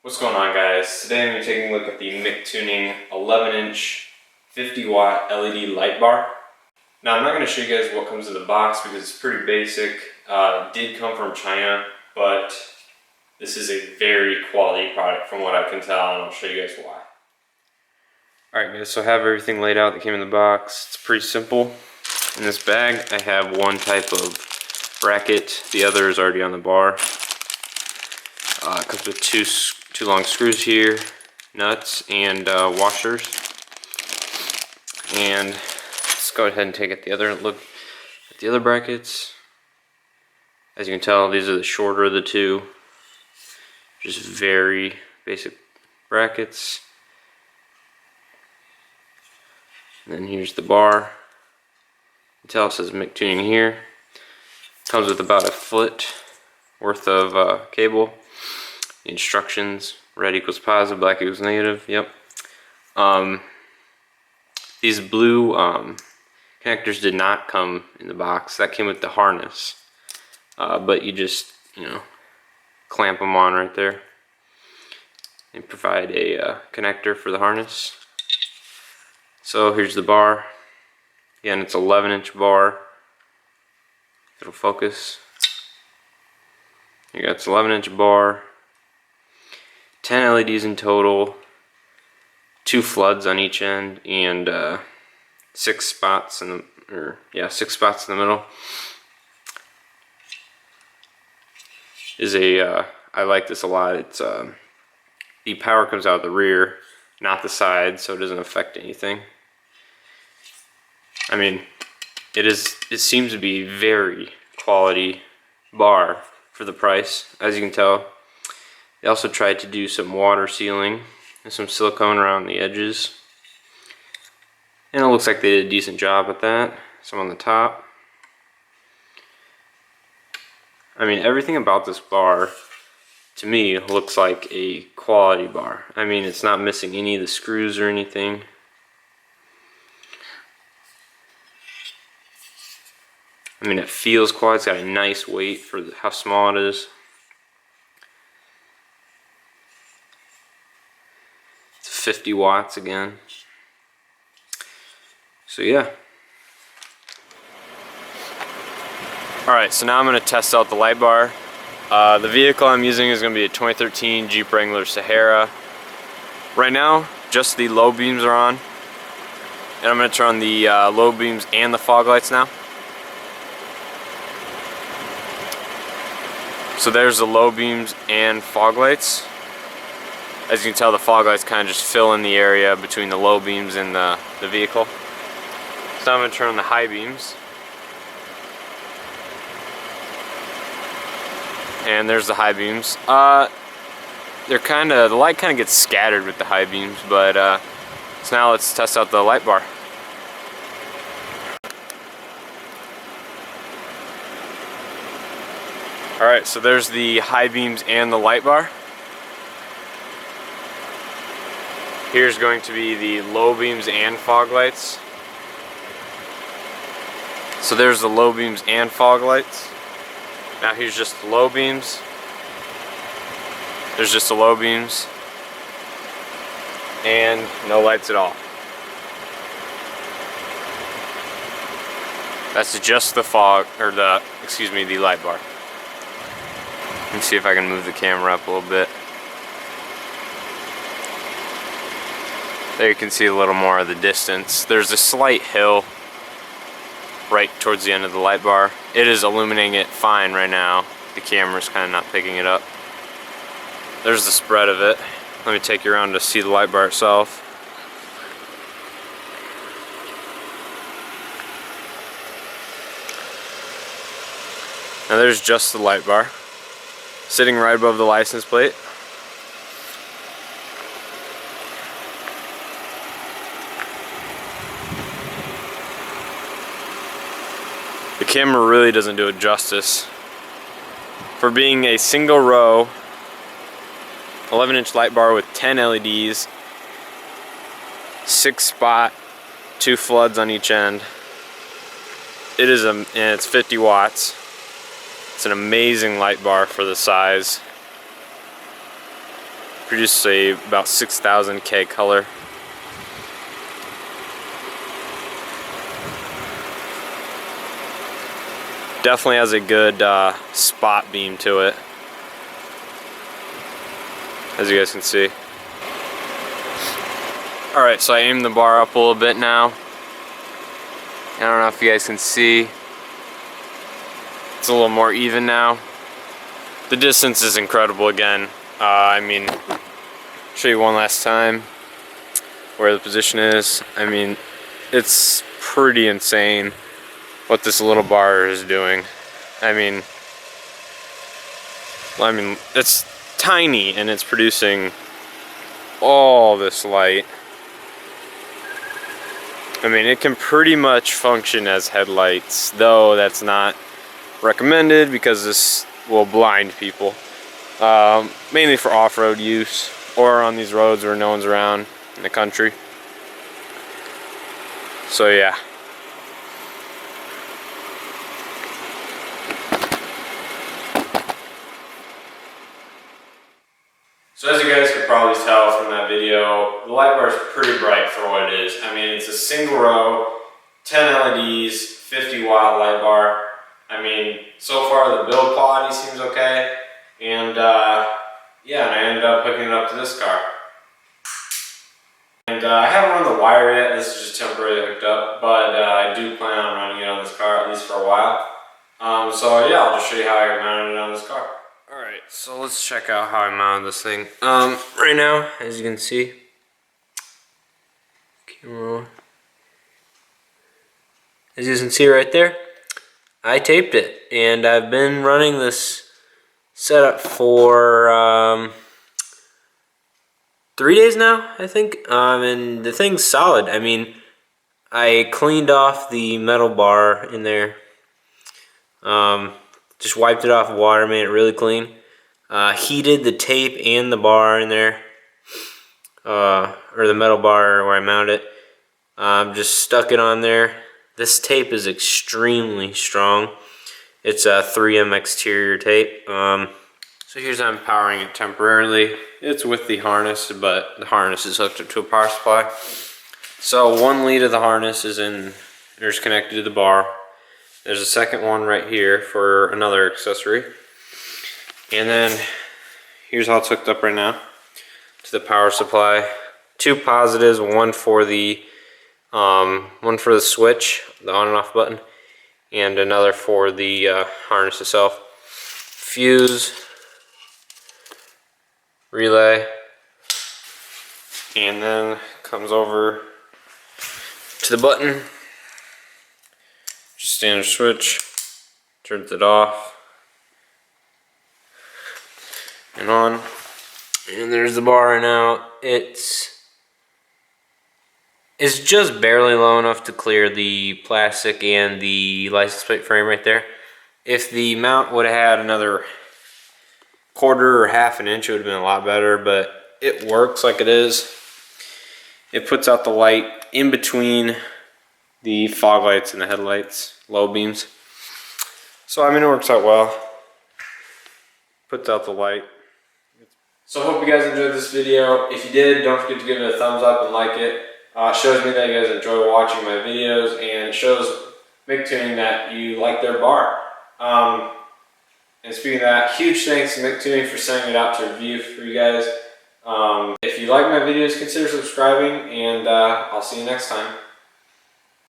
What's going on, guys? Today I'm going to be taking a look at the McTuning 11-inch 50-watt LED light bar. Now I'm not going to show you guys what comes in the box because it's pretty basic. It did come from China, but this is a very quality product from what I can tell, and I'll show you guys why. Alright guys, so I have everything laid out that came in the box. It's pretty simple. In this bag I have one type of bracket, the other is already on the bar. It comes with two long screws here, nuts, and washers. And let's go ahead and take it look at the other brackets. As you can tell, these are the shorter of the two. Just very basic brackets. And then here's the bar. You can tell it says McTuning here. Comes with about a foot worth of cable. The instructions: red equals positive, black equals negative. Yep. These blue connectors did not come in the box. That came with the harness. But you just, clamp them on right there and provide a connector for the harness. So here's the bar. Again, it's 11-inch bar. It'll focus. You got this 11-inch bar. 10 LEDs in total, 2 floods on each end, and 6 spots in the, 6 spots in the middle. I like this a lot. It's the power comes out the rear, not the side, so it doesn't affect anything. I mean, it seems to be very quality bar for the price, as you can tell. They also tried to do some water sealing and some silicone around the edges. And it looks like they did a decent job with that. Some on the top. I mean, everything about this bar, to me, looks like a quality bar. I mean, it's not missing any of the screws or anything. I mean, it feels quality. It's got a nice weight for how small it is. 50 watts again. So yeah. Alright, so now I'm going to test out the light bar. The vehicle I'm using is going to be a 2013 Jeep Wrangler Sahara. Right now, just the low beams are on. And I'm going to turn on the low beams and the fog lights now. So there's the low beams and fog lights. As you can tell, the fog lights kind of just fill in the area between the low beams and the vehicle. So now I'm going to turn on the high beams. And there's the high beams. The light kind of gets scattered with the high beams, but so now let's test out the light bar. Alright, so there's the high beams and the light bar. Here's going to be the low beams and fog lights. So there's the low beams and fog lights. Now here's just the low beams. There's just the low beams. And no lights at all. That's just the the light bar. Let me see if I can move the camera up a little bit. There you can see a little more of the distance. There's a slight hill right towards the end of the light bar. It is illuminating it fine right now. The camera's kind of not picking it up. There's the spread of it. Let me take you around to see the light bar itself. Now there's just the light bar, sitting right above the license plate. The camera really doesn't do it justice. For being a single row 11-inch light bar with 10 LEDs, 6 spot, 2 floods on each end. And it's 50 watts. It's an amazing light bar for the size. produces about 6,000 K color. Definitely has a good spot beam to it, as you guys can see. Alright, so I aimed the bar up a little bit now. I don't know if you guys can see. It's a little more even now. The distance is incredible again. I mean, show you one last time where the position is. I mean, it's pretty insane what this little bar is doing. I mean, it's tiny and it's producing all this light. I mean, it can pretty much function as headlights, though that's not recommended because this will blind people. Mainly for off-road use or on these roads where no one's around in the country. So yeah. So as you guys could probably tell from that video, the light bar is pretty bright for what it is. I mean, it's a single row, 10 LEDs, 50-watt light bar. I mean, so far the build quality seems okay. And yeah, and I ended up hooking it up to this car. And I haven't run the wire yet. This is just temporarily hooked up, but I do plan on running it on this car at least for a while. So yeah, I'll just show you how I mounted it on this car. Alright, so let's check out how I mounted this thing. Right now, as you can see, camera, as you can see right there, I taped it, and I've been running this setup for 3 days now, I think, and the thing's solid. I mean, I cleaned off the metal bar in there, just wiped it off with water, made it really clean. Heated the tape and the bar in there, or the metal bar where I mounted it. Just stuck it on there. This tape is extremely strong. It's a 3M exterior tape. So here's how I'm powering it temporarily. It's with the harness, but the harness is hooked up to a power supply. So one lead of the harness is connected to the bar. There's a second one right here for another accessory. And then here's how it's hooked up right now to the power supply. Two positives, one for the switch, the on and off button, and another for the harness itself. Fuse, relay, and then comes over to the button. Just standard switch, turns it off and on, and there's the bar right now. It's just barely low enough to clear the plastic and the license plate frame right there. If the mount would have had another quarter or half an inch, it would have been a lot better, but it works like it is. It puts out the light in between the fog lights and the headlights, low beams. So I mean, it works out well. Puts out the light. So I hope you guys enjoyed this video. If you did, don't forget to give it a thumbs up and like it. It shows me that you guys enjoy watching my videos, and it shows McTuning that you like their bar. And speaking of that, huge thanks to McTuning for sending it out to review for you guys. If you like my videos, consider subscribing, and I'll see you next time.